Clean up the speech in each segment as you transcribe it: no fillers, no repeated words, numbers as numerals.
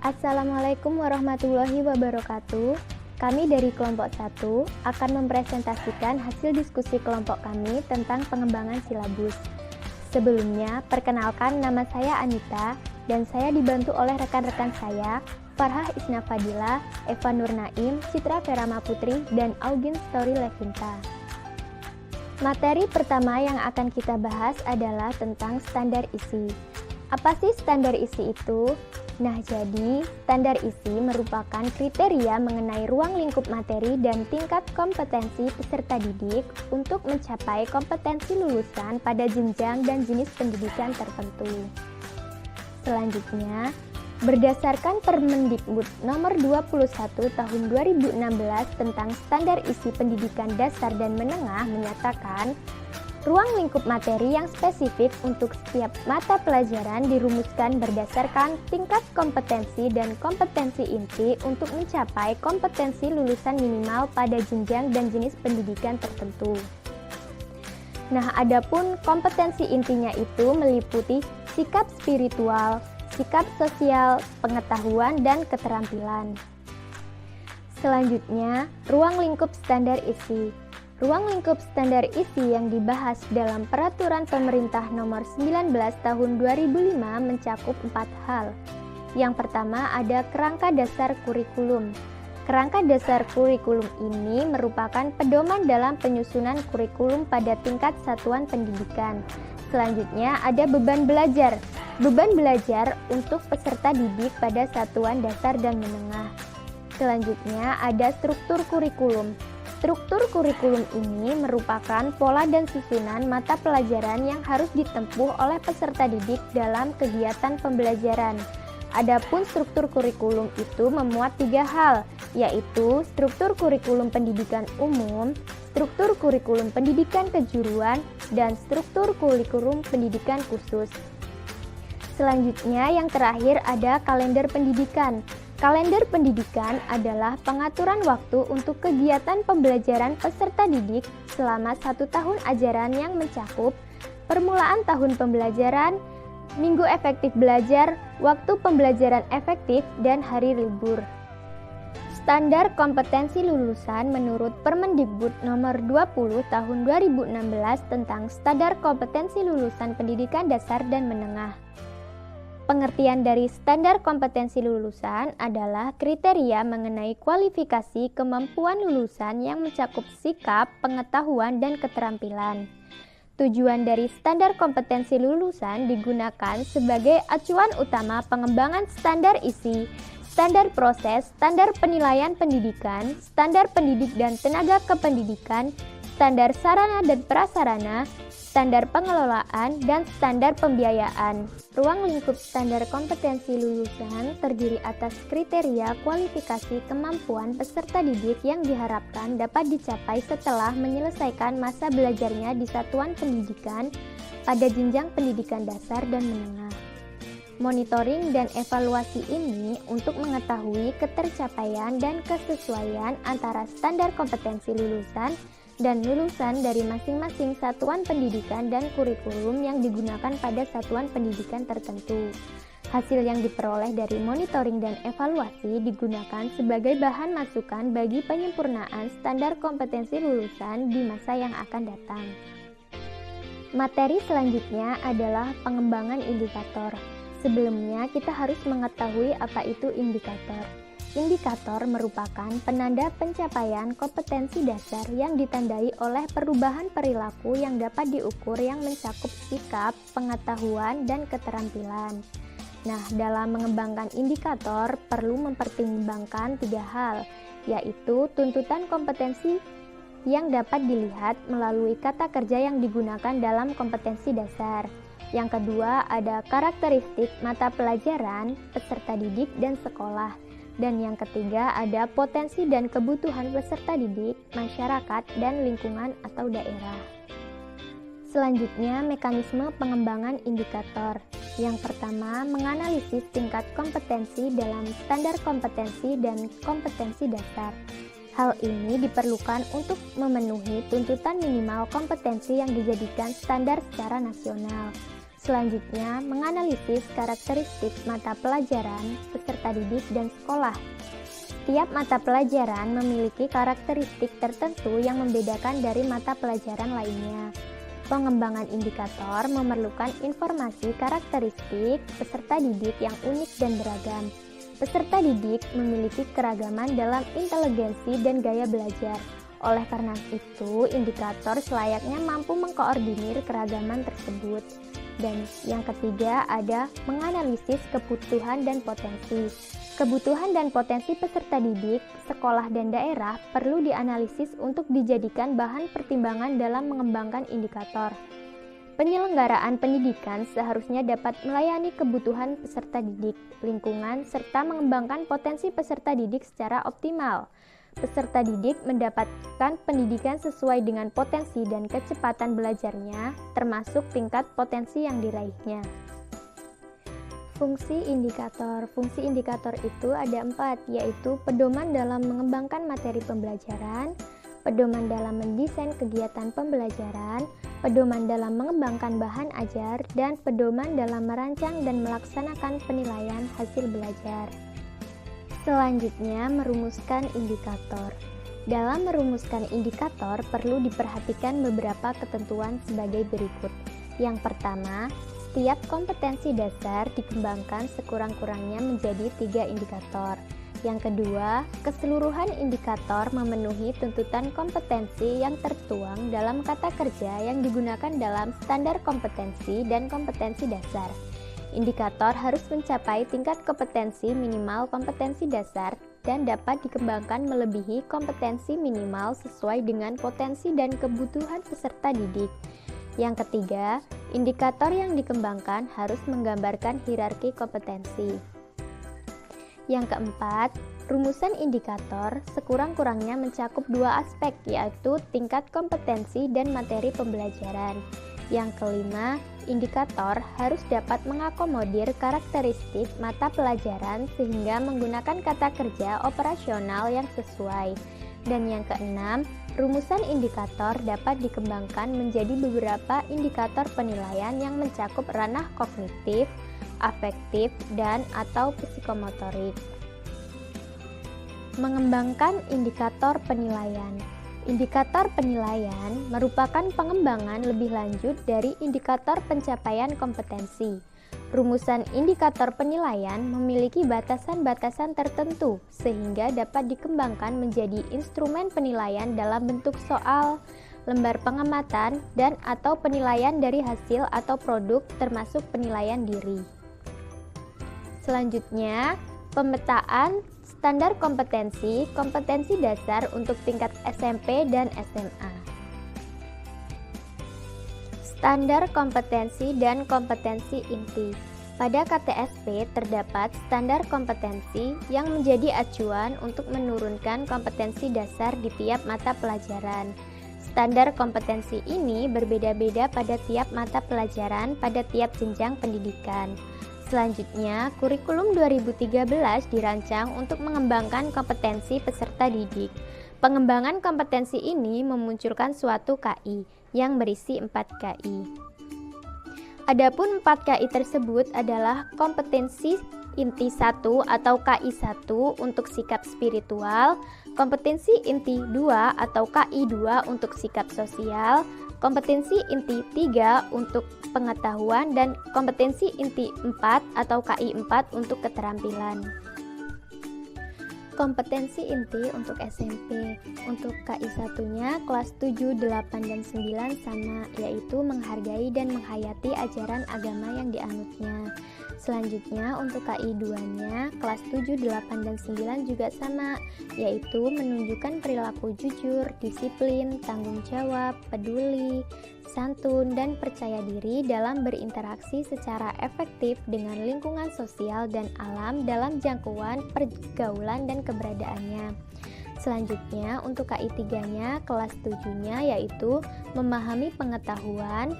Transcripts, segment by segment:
Assalamualaikum warahmatullahi wabarakatuh. Kami dari kelompok 1 akan mempresentasikan hasil diskusi kelompok kami tentang pengembangan silabus. Sebelumnya, perkenalkan nama saya Anita dan saya dibantu oleh rekan-rekan saya, Farhah Isna Fadila, Eva Nur Naim, Citra Verama Putri, dan Augin Story Levinta. Materi pertama yang akan kita bahas adalah tentang standar isi. Apa sih standar isi itu? Nah, jadi standar isi merupakan kriteria mengenai ruang lingkup materi dan tingkat kompetensi peserta didik untuk mencapai kompetensi lulusan pada jenjang dan jenis pendidikan tertentu. Selanjutnya, berdasarkan Permendikbud nomor 21 tahun 2016 tentang standar isi pendidikan dasar dan menengah menyatakan, ruang lingkup materi yang spesifik untuk setiap mata pelajaran dirumuskan berdasarkan tingkat kompetensi dan kompetensi inti untuk mencapai kompetensi lulusan minimal pada jenjang dan jenis pendidikan tertentu. Nah, adapun kompetensi intinya itu meliputi sikap spiritual, sikap sosial, pengetahuan, dan keterampilan. Selanjutnya, ruang lingkup standar isi. Ruang lingkup standar isi yang dibahas dalam Peraturan Pemerintah Nomor 19 Tahun 2005 mencakup 4 hal. Yang pertama ada kerangka dasar kurikulum. Kerangka dasar kurikulum ini merupakan pedoman dalam penyusunan kurikulum pada tingkat satuan pendidikan. Selanjutnya ada beban belajar. Beban belajar untuk peserta didik pada satuan dasar dan menengah. Selanjutnya ada struktur kurikulum. Struktur kurikulum ini merupakan pola dan susunan mata pelajaran yang harus ditempuh oleh peserta didik dalam kegiatan pembelajaran. Adapun struktur kurikulum itu memuat 3 hal, yaitu struktur kurikulum pendidikan umum, struktur kurikulum pendidikan kejuruan, dan struktur kurikulum pendidikan khusus. Selanjutnya yang terakhir ada kalender pendidikan. Kalender pendidikan adalah pengaturan waktu untuk kegiatan pembelajaran peserta didik selama 1 tahun ajaran yang mencakup permulaan tahun pembelajaran, minggu efektif belajar, waktu pembelajaran efektif, dan hari libur. Standar kompetensi lulusan menurut Permendikbud nomor 20 tahun 2016 tentang standar kompetensi lulusan pendidikan dasar dan menengah. Pengertian dari standar kompetensi lulusan adalah kriteria mengenai kualifikasi kemampuan lulusan yang mencakup sikap, pengetahuan, dan keterampilan. Tujuan dari standar kompetensi lulusan digunakan sebagai acuan utama pengembangan standar isi, standar proses, standar penilaian pendidikan, standar pendidik dan tenaga kependidikan, standar sarana dan prasarana, standar pengelolaan, dan standar pembiayaan. Ruang lingkup standar kompetensi lulusan terdiri atas kriteria kualifikasi kemampuan peserta didik yang diharapkan dapat dicapai setelah menyelesaikan masa belajarnya di satuan pendidikan pada jenjang pendidikan dasar dan menengah. Monitoring dan evaluasi ini untuk mengetahui ketercapaian dan kesesuaian antara standar kompetensi lulusan dan lulusan dari masing-masing satuan pendidikan dan kurikulum yang digunakan pada satuan pendidikan tertentu. Hasil yang diperoleh dari monitoring dan evaluasi digunakan sebagai bahan masukan bagi penyempurnaan standar kompetensi lulusan di masa yang akan datang. Materi selanjutnya adalah pengembangan indikator. Sebelumnya, kita harus mengetahui apa itu indikator. Indikator merupakan penanda pencapaian kompetensi dasar yang ditandai oleh perubahan perilaku yang dapat diukur yang mencakup sikap, pengetahuan, dan keterampilan. Nah, dalam mengembangkan indikator perlu mempertimbangkan 3 hal, yaitu tuntutan kompetensi yang dapat dilihat melalui kata kerja yang digunakan dalam kompetensi dasar. Yang kedua, ada karakteristik mata pelajaran, peserta didik, dan sekolah. Dan yang ketiga ada potensi dan kebutuhan peserta didik, masyarakat, dan lingkungan atau daerah. Selanjutnya, mekanisme pengembangan indikator. Yang pertama, menganalisis tingkat kompetensi dalam standar kompetensi dan kompetensi dasar. Hal ini diperlukan untuk memenuhi tuntutan minimal kompetensi yang dijadikan standar secara nasional. Selanjutnya, menganalisis karakteristik mata pelajaran, peserta didik, dan sekolah. Setiap mata pelajaran memiliki karakteristik tertentu yang membedakan dari mata pelajaran lainnya. Pengembangan indikator memerlukan informasi karakteristik peserta didik yang unik dan beragam. Peserta didik memiliki keragaman dalam inteligensi dan gaya belajar. Oleh karena itu, indikator selayaknya mampu mengkoordinir keragaman tersebut. Dan yang ketiga ada menganalisis kebutuhan dan potensi. Kebutuhan dan potensi peserta didik, sekolah dan daerah perlu dianalisis untuk dijadikan bahan pertimbangan dalam mengembangkan indikator. Penyelenggaraan pendidikan seharusnya dapat melayani kebutuhan peserta didik, lingkungan, serta mengembangkan potensi peserta didik secara optimal. Peserta didik mendapatkan pendidikan sesuai dengan potensi dan kecepatan belajarnya, termasuk tingkat potensi yang diraihnya. Fungsi indikator. Fungsi indikator itu ada 4, yaitu pedoman dalam mengembangkan materi pembelajaran, pedoman dalam mendesain kegiatan pembelajaran, pedoman dalam mengembangkan bahan ajar, dan pedoman dalam merancang dan melaksanakan penilaian hasil belajar. Selanjutnya, merumuskan indikator. Dalam merumuskan indikator, perlu diperhatikan beberapa ketentuan sebagai berikut. Yang pertama, setiap kompetensi dasar dikembangkan sekurang-kurangnya menjadi 3 indikator. Yang kedua, keseluruhan indikator memenuhi tuntutan kompetensi yang tertuang dalam kata kerja yang digunakan dalam standar kompetensi dan kompetensi dasar. Indikator harus mencapai tingkat kompetensi minimal kompetensi dasar dan dapat dikembangkan melebihi kompetensi minimal sesuai dengan potensi dan kebutuhan peserta didik. Yang ketiga, indikator yang dikembangkan harus menggambarkan hierarki kompetensi. Yang keempat, rumusan indikator sekurang-kurangnya mencakup 2 aspek, yaitu tingkat kompetensi dan materi pembelajaran. Yang kelima, indikator harus dapat mengakomodir karakteristik mata pelajaran sehingga menggunakan kata kerja operasional yang sesuai. Dan yang keenam, rumusan indikator dapat dikembangkan menjadi beberapa indikator penilaian yang mencakup ranah kognitif, afektif, dan atau psikomotorik. Mengembangkan indikator penilaian. Indikator penilaian merupakan pengembangan lebih lanjut dari indikator pencapaian kompetensi. Rumusan indikator penilaian memiliki batasan-batasan tertentu sehingga dapat dikembangkan menjadi instrumen penilaian dalam bentuk soal, lembar pengamatan, dan atau penilaian dari hasil atau produk termasuk penilaian diri. Selanjutnya, pemetaan standar kompetensi, kompetensi dasar untuk tingkat SMP dan SMA. Standar kompetensi dan kompetensi inti. Pada KTSP terdapat standar kompetensi yang menjadi acuan untuk menurunkan kompetensi dasar di tiap mata pelajaran. Standar kompetensi ini berbeda-beda pada tiap mata pelajaran pada tiap jenjang pendidikan. Selanjutnya, kurikulum 2013 dirancang untuk mengembangkan kompetensi peserta didik. Pengembangan kompetensi ini memunculkan suatu KI yang berisi 4 KI. Adapun 4 KI tersebut adalah kompetensi inti 1 atau KI 1 untuk sikap spiritual, kompetensi inti 2 atau KI 2 untuk sikap sosial, kompetensi inti 3 untuk pengetahuan, dan kompetensi inti 4 atau KI 4 untuk keterampilan. Kompetensi inti untuk SMP. Untuk KI 1-nya kelas 7, 8, dan 9 sama, yaitu menghargai dan menghayati ajaran agama yang dianutnya. Selanjutnya untuk KI 2-nya kelas 7, 8, dan 9 juga sama, yaitu menunjukkan perilaku jujur, disiplin, tanggung jawab, peduli, santun, dan percaya diri dalam berinteraksi secara efektif dengan lingkungan sosial dan alam dalam jangkauan pergaulan dan keberadaannya. Selanjutnya untuk KI 3-nya kelas 7-nya yaitu memahami pengetahuan,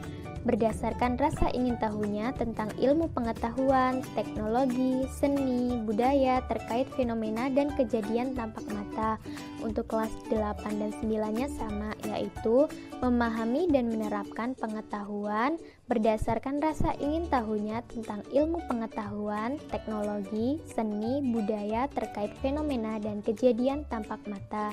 berdasarkan rasa ingin tahunya tentang ilmu pengetahuan, teknologi, seni, budaya terkait fenomena dan kejadian tampak mata. Untuk kelas 8 dan 9-nya sama, yaitu memahami dan menerapkan pengetahuan berdasarkan rasa ingin tahunya tentang ilmu pengetahuan, teknologi, seni, budaya terkait fenomena dan kejadian tampak mata.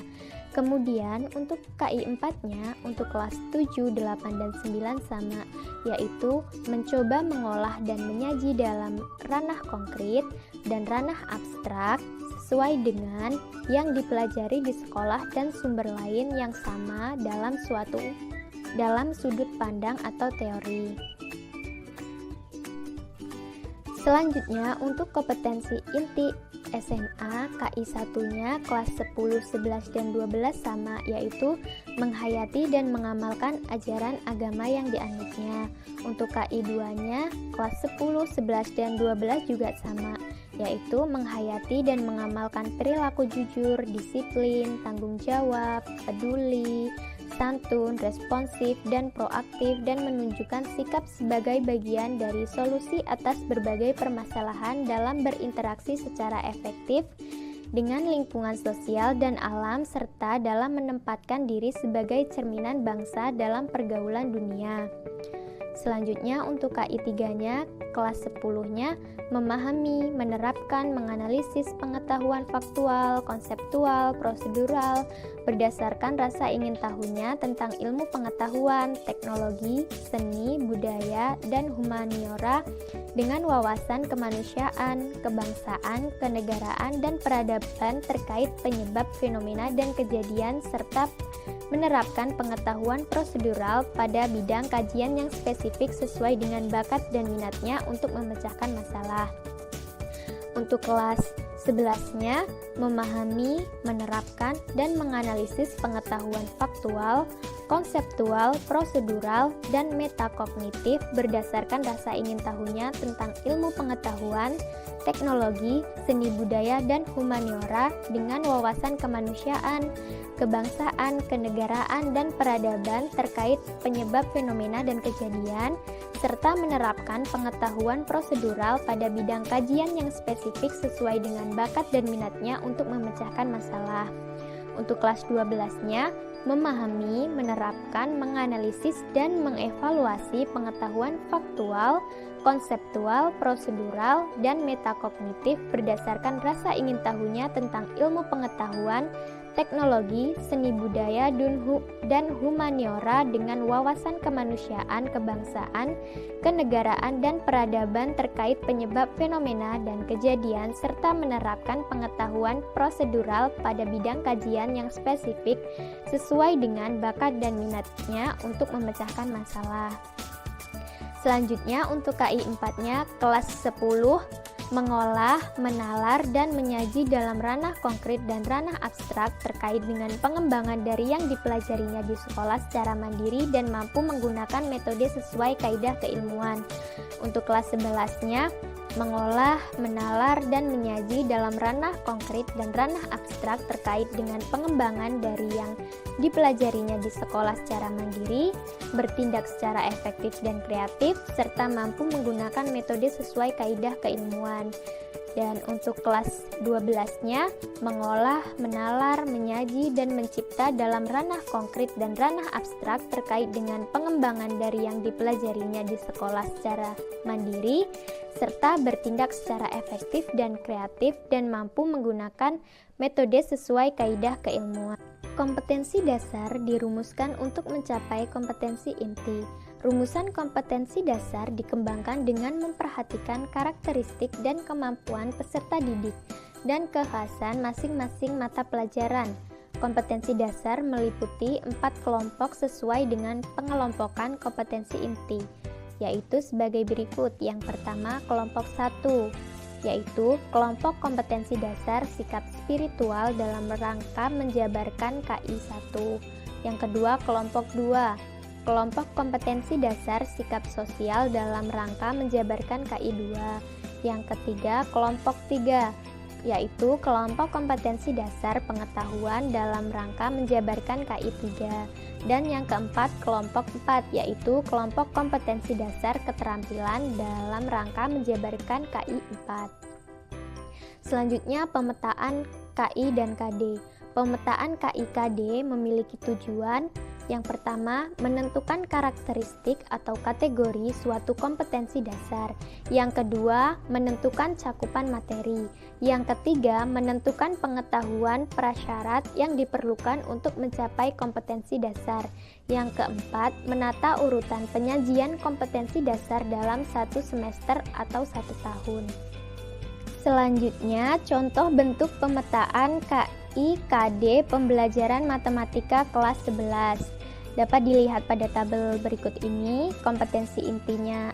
Kemudian untuk KI 4-nya untuk kelas 7, 8, dan 9 sama, yaitu mencoba mengolah dan menyaji dalam ranah konkret dan ranah abstrak sesuai dengan yang dipelajari di sekolah dan sumber lain yang sama dalam sudut pandang atau teori. Selanjutnya untuk kompetensi inti SMA KI 1-nya kelas 10, 11, dan 12 sama, yaitu menghayati dan mengamalkan ajaran agama yang dianutnya. Untuk KI 2-nya kelas 10, 11, dan 12 juga sama, yaitu menghayati dan mengamalkan perilaku jujur, disiplin, tanggung jawab, peduli, santun, responsif, dan proaktif, dan menunjukkan sikap sebagai bagian dari solusi atas berbagai permasalahan dalam berinteraksi secara efektif dengan lingkungan sosial dan alam, serta dalam menempatkan diri sebagai cerminan bangsa dalam pergaulan dunia. Selanjutnya untuk KI 3-nya kelas 10-nya memahami, menerapkan, menganalisis pengetahuan faktual, konseptual, prosedural berdasarkan rasa ingin tahunya tentang ilmu pengetahuan, teknologi, seni, budaya, dan humaniora dengan wawasan kemanusiaan, kebangsaan, kenegaraan, dan peradaban terkait penyebab fenomena dan kejadian, serta menerapkan pengetahuan prosedural pada bidang kajian yang spesifik sesuai dengan bakat dan minatnya untuk memecahkan masalah. Untuk kelas 11-nya memahami, menerapkan, dan menganalisis pengetahuan faktual, konseptual, prosedural, dan metakognitif berdasarkan rasa ingin tahunya tentang ilmu pengetahuan, teknologi, seni budaya, dan humaniora dengan wawasan kemanusiaan, kebangsaan, kenegaraan, dan peradaban terkait penyebab fenomena dan kejadian, serta menerapkan pengetahuan prosedural pada bidang kajian yang spesifik sesuai dengan bakat dan minatnya untuk memecahkan masalah. Untuk kelas 12-nya memahami, menerapkan, menganalisis, dan mengevaluasi pengetahuan faktual, konseptual, prosedural, dan metakognitif berdasarkan rasa ingin tahunya tentang ilmu pengetahuan, teknologi, seni budaya, dan humaniora dengan wawasan kemanusiaan, kebangsaan, kenegaraan, dan peradaban terkait penyebab fenomena dan kejadian, serta menerapkan pengetahuan prosedural pada bidang kajian yang spesifik sesuai dengan bakat dan minatnya untuk memecahkan masalah. Selanjutnya untuk KI 4-nya kelas 10 mengolah, menalar, dan menyaji dalam ranah konkret dan ranah abstrak terkait dengan pengembangan dari yang dipelajarinya di sekolah secara mandiri dan mampu menggunakan metode sesuai kaidah keilmuan. Untuk kelas 11-nya mengolah, menalar, dan menyaji dalam ranah konkret dan ranah abstrak terkait dengan pengembangan dari yang dipelajarinya di sekolah secara mandiri, bertindak secara efektif dan kreatif, serta mampu menggunakan metode sesuai kaidah keilmuan. Dan untuk kelas 12-nya mengolah, menalar, menyaji, dan mencipta dalam ranah konkret dan ranah abstrak terkait dengan pengembangan dari yang dipelajarinya di sekolah secara mandiri, serta bertindak secara efektif dan kreatif dan mampu menggunakan metode sesuai kaidah keilmuan. Kompetensi dasar dirumuskan untuk mencapai kompetensi inti. Rumusan kompetensi dasar dikembangkan dengan memperhatikan karakteristik dan kemampuan peserta didik dan kekhasan masing-masing mata pelajaran. Kompetensi dasar meliputi 4 kelompok sesuai dengan pengelompokan kompetensi inti, yaitu sebagai berikut. Yang pertama, kelompok 1, yaitu kelompok kompetensi dasar sikap spiritual dalam rangka menjabarkan KI 1. Yang kedua, kelompok 2, kelompok kompetensi dasar sikap sosial dalam rangka menjabarkan KI 2. Yang ketiga, kelompok 3, yaitu kelompok kompetensi dasar pengetahuan dalam rangka menjabarkan KI 3. Dan yang keempat, kelompok 4, yaitu kelompok kompetensi dasar keterampilan dalam rangka menjabarkan KI 4. Selanjutnya, pemetaan KI dan KD. Pemetaan KI-KD memiliki tujuan. Yang pertama, menentukan karakteristik atau kategori suatu kompetensi dasar. Yang kedua, menentukan cakupan materi. Yang ketiga, menentukan pengetahuan prasyarat yang diperlukan untuk mencapai kompetensi dasar. Yang keempat, menata urutan penyajian kompetensi dasar dalam satu semester atau 1 tahun. Selanjutnya, contoh bentuk pemetaan KI/KD pembelajaran matematika kelas 11. Dapat dilihat pada tabel berikut ini. Kompetensi intinya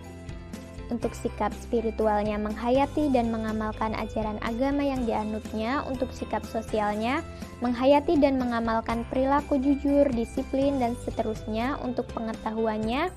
untuk sikap spiritualnya menghayati dan mengamalkan ajaran agama yang dianutnya. Untuk sikap sosialnya, menghayati dan mengamalkan perilaku jujur, disiplin, dan seterusnya. Untuk pengetahuannya,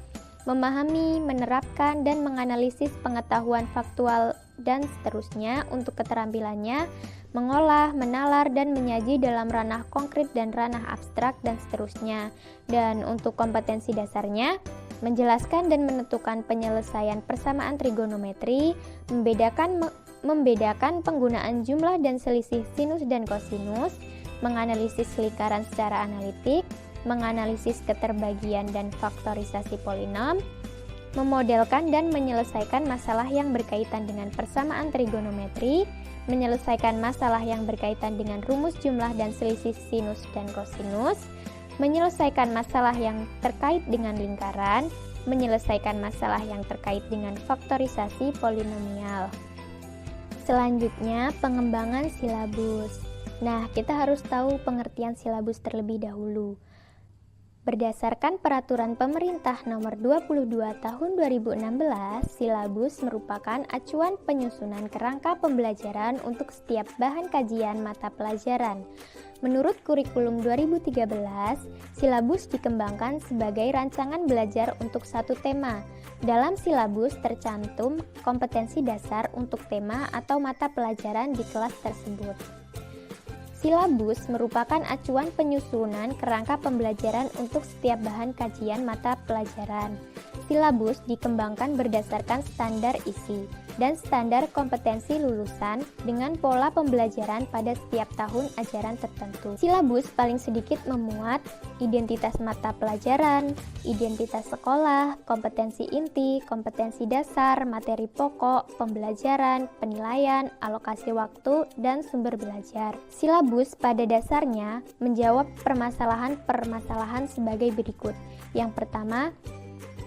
memahami, menerapkan, dan menganalisis pengetahuan faktual, dan seterusnya. Untuk keterampilannya, mengolah, menalar, dan menyaji dalam ranah konkret dan ranah abstrak, dan seterusnya. Dan untuk kompetensi dasarnya, menjelaskan dan menentukan penyelesaian persamaan trigonometri, membedakan penggunaan jumlah dan selisih sinus dan kosinus, menganalisis lingkaran secara analitik, menganalisis keterbagian dan faktorisasi polinom, memodelkan dan menyelesaikan masalah yang berkaitan dengan persamaan trigonometri, menyelesaikan masalah yang berkaitan dengan rumus jumlah dan selisih sinus dan kosinus, menyelesaikan masalah yang terkait dengan lingkaran, menyelesaikan masalah yang terkait dengan faktorisasi polinomial. Selanjutnya, pengembangan silabus. Nah, kita harus tahu pengertian silabus terlebih dahulu. Berdasarkan Peraturan Pemerintah Nomor 22 Tahun 2016, silabus merupakan acuan penyusunan kerangka pembelajaran untuk setiap bahan kajian mata pelajaran. Menurut Kurikulum 2013, silabus dikembangkan sebagai rancangan belajar untuk satu tema. Dalam silabus tercantum kompetensi dasar untuk tema atau mata pelajaran di kelas tersebut. Silabus merupakan acuan penyusunan kerangka pembelajaran untuk setiap bahan kajian mata pelajaran. Silabus dikembangkan berdasarkan standar isi dan standar kompetensi lulusan dengan pola pembelajaran pada setiap tahun ajaran tertentu. Silabus paling sedikit memuat identitas mata pelajaran, identitas sekolah, kompetensi inti, kompetensi dasar, materi pokok, pembelajaran, penilaian, alokasi waktu, dan sumber belajar. Silabus pada dasarnya menjawab permasalahan-permasalahan sebagai berikut. Yang pertama,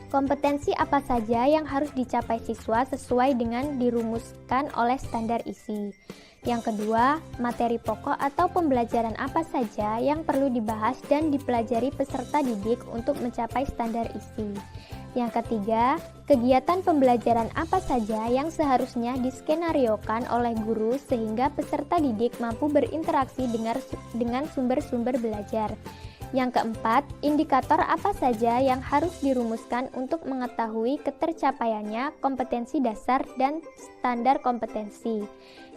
kompetensi apa saja yang harus dicapai siswa sesuai dengan dirumuskan oleh standar isi. Yang kedua, materi pokok atau pembelajaran apa saja yang perlu dibahas dan dipelajari peserta didik untuk mencapai standar isi. Yang ketiga, kegiatan pembelajaran apa saja yang seharusnya diskenariokan oleh guru sehingga peserta didik mampu berinteraksi dengan sumber-sumber belajar. Yang keempat, indikator apa saja yang harus dirumuskan untuk mengetahui ketercapaiannya kompetensi dasar dan standar kompetensi.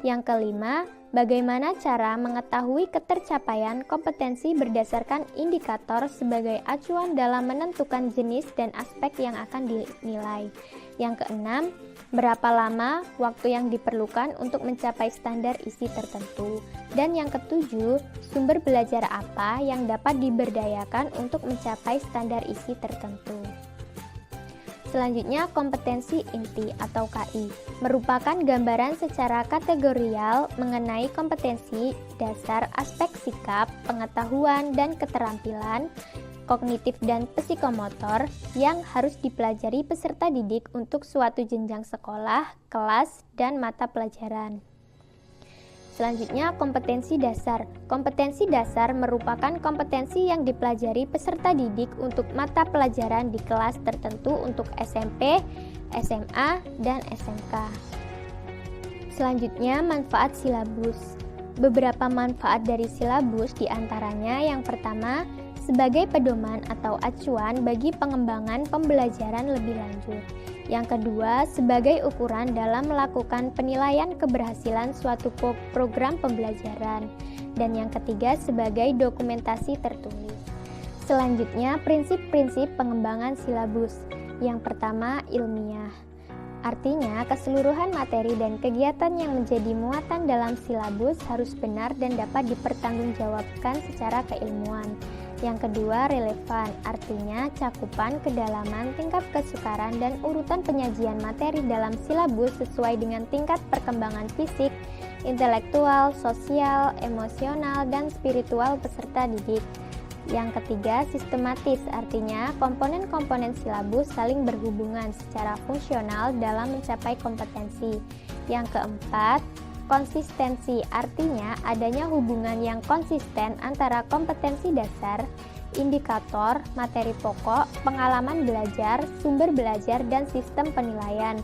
Yang kelima, bagaimana cara mengetahui ketercapaian kompetensi berdasarkan indikator sebagai acuan dalam menentukan jenis dan aspek yang akan dinilai. Yang keenam, berapa lama waktu yang diperlukan untuk mencapai standar isi tertentu. Dan yang ketujuh, sumber belajar apa yang dapat diberdayakan untuk mencapai standar isi tertentu. Selanjutnya, kompetensi inti atau KI merupakan gambaran secara kategorial mengenai kompetensi dasar aspek sikap, pengetahuan, dan keterampilan kognitif dan psikomotor yang harus dipelajari peserta didik untuk suatu jenjang sekolah, kelas, dan mata pelajaran. Selanjutnya, kompetensi dasar. Kompetensi dasar merupakan kompetensi yang dipelajari peserta didik untuk mata pelajaran di kelas tertentu untuk SMP, SMA, dan SMK. Selanjutnya, manfaat silabus. Beberapa manfaat dari silabus diantaranya yang pertama, sebagai pedoman atau acuan bagi pengembangan pembelajaran lebih lanjut. Yang kedua, sebagai ukuran dalam melakukan penilaian keberhasilan suatu program pembelajaran. Dan yang ketiga, sebagai dokumentasi tertulis. Selanjutnya, prinsip-prinsip pengembangan silabus. Yang pertama, ilmiah. Artinya, keseluruhan materi dan kegiatan yang menjadi muatan dalam silabus harus benar dan dapat dipertanggungjawabkan secara keilmuan. Yang kedua, relevan. Artinya, cakupan, kedalaman, tingkat kesukaran, dan urutan penyajian materi dalam silabus sesuai dengan tingkat perkembangan fisik, intelektual, sosial, emosional, dan spiritual peserta didik. Yang ketiga, sistematis, artinya komponen-komponen silabus saling berhubungan secara fungsional dalam mencapai kompetensi. Yang keempat, konsistensi, artinya adanya hubungan yang konsisten antara kompetensi dasar, indikator, materi pokok, pengalaman belajar, sumber belajar, dan sistem penilaian.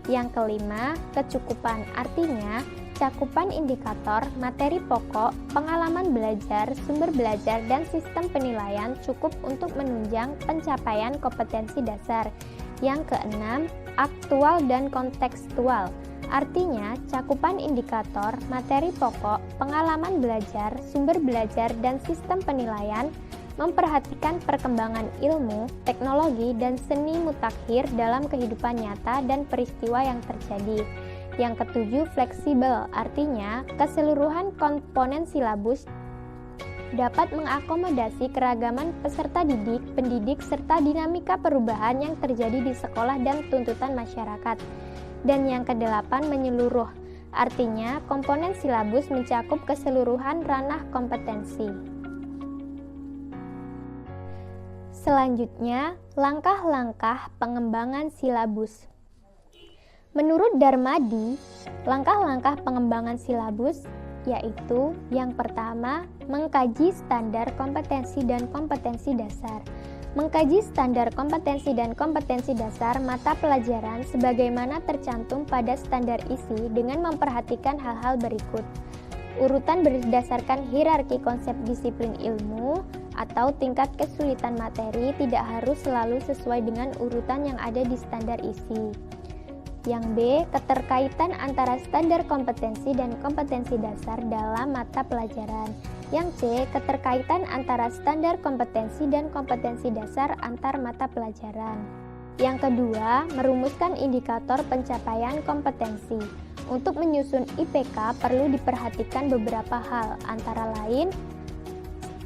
Yang kelima, kecukupan, artinya cakupan indikator, materi pokok, pengalaman belajar, sumber belajar, dan sistem penilaian cukup untuk menunjang pencapaian kompetensi dasar. Yang keenam, aktual dan kontekstual. Artinya, cakupan indikator, materi pokok, pengalaman belajar, sumber belajar, dan sistem penilaian memperhatikan perkembangan ilmu, teknologi, dan seni mutakhir dalam kehidupan nyata dan peristiwa yang terjadi. Yang ketujuh, fleksibel, artinya keseluruhan komponen silabus dapat mengakomodasi keragaman peserta didik, pendidik, serta dinamika perubahan yang terjadi di sekolah dan tuntutan masyarakat. Dan yang kedelapan, menyeluruh, artinya komponen silabus mencakup keseluruhan ranah kompetensi. Selanjutnya, langkah-langkah pengembangan silabus. Menurut Darmadi, langkah-langkah pengembangan silabus yaitu yang pertama, mengkaji standar kompetensi dan kompetensi dasar. Mengkaji standar kompetensi dan kompetensi dasar mata pelajaran sebagaimana tercantum pada standar isi dengan memperhatikan hal-hal berikut. Urutan berdasarkan hierarki konsep disiplin ilmu atau tingkat kesulitan materi tidak harus selalu sesuai dengan urutan yang ada di standar isi. Yang B, keterkaitan antara standar kompetensi dan kompetensi dasar dalam mata pelajaran. Yang C, keterkaitan antara standar kompetensi dan kompetensi dasar antar mata pelajaran. Yang kedua, merumuskan indikator pencapaian kompetensi. Untuk menyusun IPK perlu diperhatikan beberapa hal, antara lain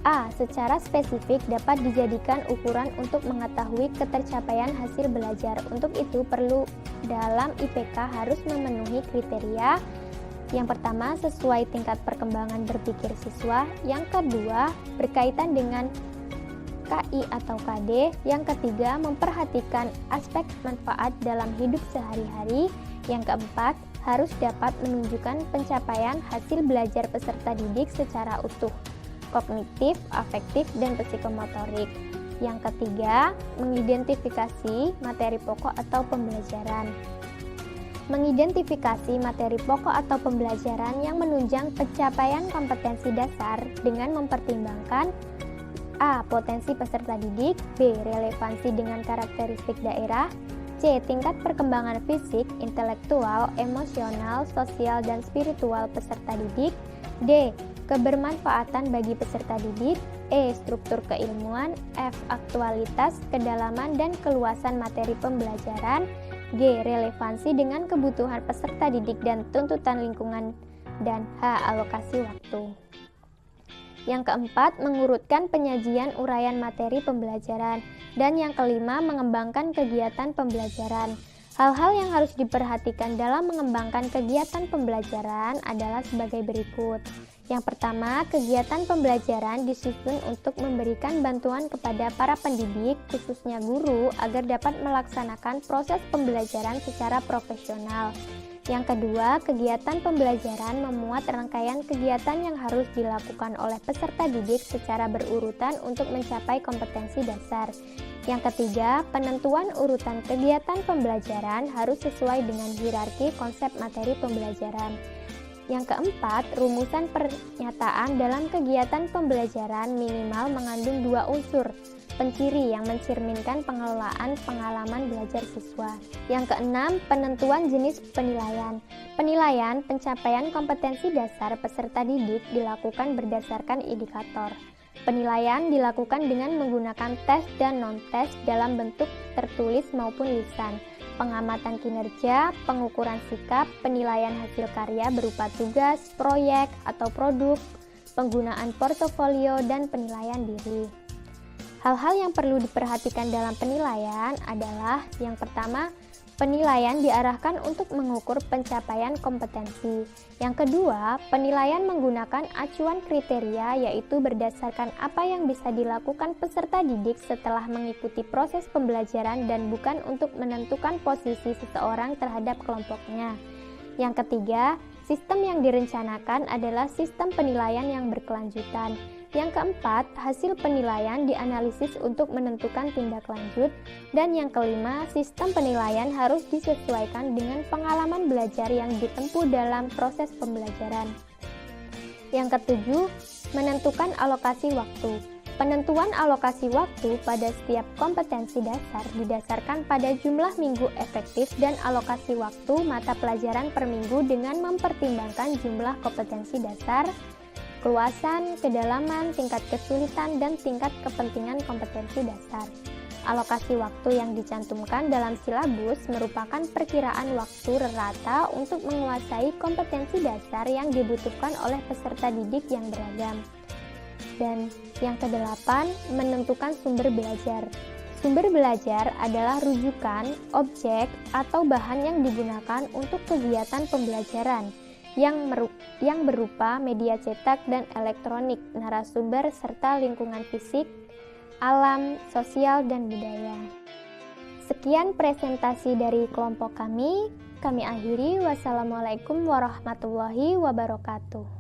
A. Secara spesifik dapat dijadikan ukuran untuk mengetahui ketercapaian hasil belajar. Untuk itu perlu dalam IPK harus memenuhi kriteria. Yang pertama, sesuai tingkat perkembangan berpikir siswa. Yang kedua, berkaitan dengan KI atau KD. Yang ketiga, memperhatikan aspek manfaat dalam hidup sehari-hari. Yang keempat, harus dapat menunjukkan pencapaian hasil belajar peserta didik secara utuh, kognitif, afektif, dan psikomotorik. Yang ketiga, mengidentifikasi materi pokok atau pembelajaran. Mengidentifikasi materi pokok atau pembelajaran yang menunjang pencapaian kompetensi dasar dengan mempertimbangkan A. Potensi peserta didik, B. Relevansi dengan karakteristik daerah, C. Tingkat perkembangan fisik, intelektual, emosional, sosial, dan spiritual peserta didik, D. Kebermanfaatan bagi peserta didik, E. Struktur keilmuan, F. Aktualitas, kedalaman, dan keluasan materi pembelajaran, G. Relevansi dengan kebutuhan peserta didik dan tuntutan lingkungan, dan H. Alokasi waktu. Yang keempat, mengurutkan penyajian uraian materi pembelajaran. Dan yang kelima, mengembangkan kegiatan pembelajaran. Hal-hal yang harus diperhatikan dalam mengembangkan kegiatan pembelajaran adalah sebagai berikut. Yang pertama, kegiatan pembelajaran disusun untuk memberikan bantuan kepada para pendidik, khususnya guru, agar dapat melaksanakan proses pembelajaran secara profesional. Yang kedua, kegiatan pembelajaran memuat rangkaian kegiatan yang harus dilakukan oleh peserta didik secara berurutan untuk mencapai kompetensi dasar. Yang ketiga, penentuan urutan kegiatan pembelajaran harus sesuai dengan hierarki konsep materi pembelajaran. Yang keempat, rumusan pernyataan dalam kegiatan pembelajaran minimal mengandung dua unsur, penciri yang mencerminkan pengelolaan pengalaman belajar siswa. Yang keenam, penentuan jenis penilaian. Penilaian pencapaian kompetensi dasar peserta didik dilakukan berdasarkan indikator. Penilaian dilakukan dengan menggunakan tes dan non-tes dalam bentuk tertulis maupun lisan, pengamatan kinerja, pengukuran sikap, penilaian hasil karya berupa tugas, proyek, atau produk, penggunaan portofolio, dan penilaian diri. Hal-hal yang perlu diperhatikan dalam penilaian adalah yang pertama, penilaian diarahkan untuk mengukur pencapaian kompetensi. Yang kedua, penilaian menggunakan acuan kriteria yaitu berdasarkan apa yang bisa dilakukan peserta didik setelah mengikuti proses pembelajaran dan bukan untuk menentukan posisi seseorang terhadap kelompoknya. Yang ketiga, sistem yang direncanakan adalah sistem penilaian yang berkelanjutan. Yang keempat, hasil penilaian dianalisis untuk menentukan tindak lanjut. Dan yang kelima, sistem penilaian harus disesuaikan dengan pengalaman belajar yang ditempuh dalam proses pembelajaran. Yang ketujuh, menentukan alokasi waktu. Penentuan alokasi waktu pada setiap kompetensi dasar didasarkan pada jumlah minggu efektif dan alokasi waktu mata pelajaran per minggu dengan mempertimbangkan jumlah kompetensi dasar, keluasan, kedalaman, tingkat kesulitan, dan tingkat kepentingan kompetensi dasar. Alokasi waktu yang dicantumkan dalam silabus merupakan perkiraan waktu rata untuk menguasai kompetensi dasar yang dibutuhkan oleh peserta didik yang beragam. Dan yang kedelapan, menentukan sumber belajar. Sumber belajar adalah rujukan, objek, atau bahan yang digunakan untuk kegiatan pembelajaran yang berupa media cetak dan elektronik, narasumber, serta lingkungan fisik, alam, sosial, dan budaya. Sekian presentasi dari kelompok kami akhiri. Wassalamualaikum warahmatullahi wabarakatuh.